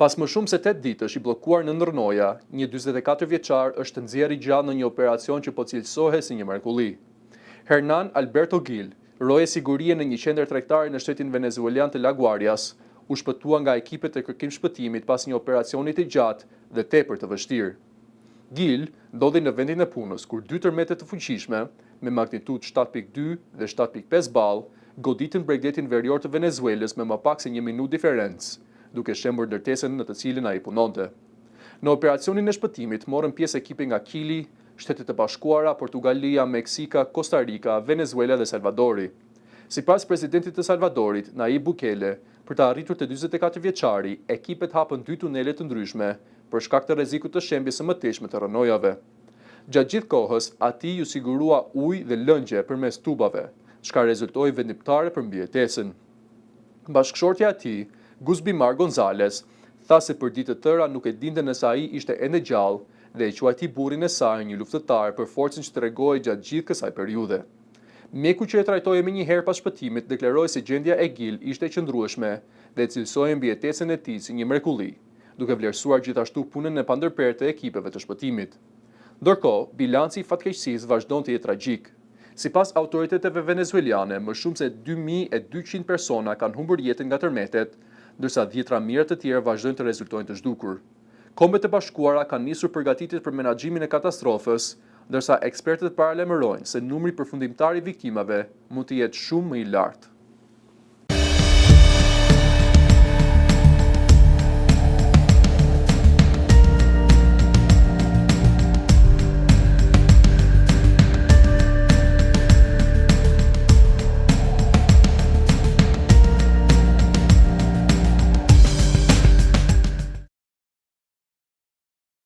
Pas më shumë se 8 ditësh i bllokuar në ndërnoja, një 44 vjeçar është nxjerrë gjallë në një operacion që po cilësohej si një mrekulli. Hernan Alberto Gil, roje sigurie në një qendër tregtare në shtetin venezuelan të Laguardias, u shpëtua nga ekipet e kërkim shpëtimit pas një operacioni të gjatë dhe tepër të vështirë. Gil ndodhi në vendin e punës kur dy tërmete të fuqishme, me magnitudë 7.2 dhe 7.5 ball, goditën bregdetin verior të Venezuelës me më pak se 1 minutë diferencë, duke shembur ndërtesën në të cilën ai punonte. Në operacionin e shpëtimit morën pjesë ekipe nga Chili, Shtetet e Bashkuara, Portugalia, Meksika, Costa Rica, Venezuela dhe Salvadori. Sipas presidentit të Salvadorit, Nayib Bukele, për të arritur te 44 vjeçari, ekipet hapën 2 tunele të ndryshme për shkak të rrezikut të shembjes së mëtejshme të rënojave. Gjatë gjithë kohës, atij ju sigurua ujë dhe lëngje përmes tubave, çka rezultoi vendimtare për mbijetesën. Bashkëshortja e tij, Guzbimar Gonzales, tha se për ditë të tëra nuk e dinte nëse ai ishte ende gjallë dhe e quajti burrin e saj një luftëtar për forcën që tregoi gjatë gjithë kësaj periudhe. Mjeku që e trajtoi më një herë pas shpëtimit deklaroi se gjendja e Gil ishte e qëndrueshme dhe cilësoi mbijetesën e tij si një mrekulli, duke vlerësuar gjithashtu punën e pandërprerë të ekipeve të shpëtimit. Ndërkohë, bilanci i fatkeqësisë vazhdon të jetë tragjik. Sipas autoriteteve venezueliane, më shumë se 2200 persona kanë humbur jetën nga tërmetet, ndërsa dhjetra mijëra të tjerë vazhdojnë të rezultojnë të zhdukur. Kombet e Bashkuara kanë nisur përgatitjet për menaxhimin e katastrofës, ndërsa ekspertët paralajmërojnë se numri përfundimtar i viktimave mund të jetë shumë më i lartë.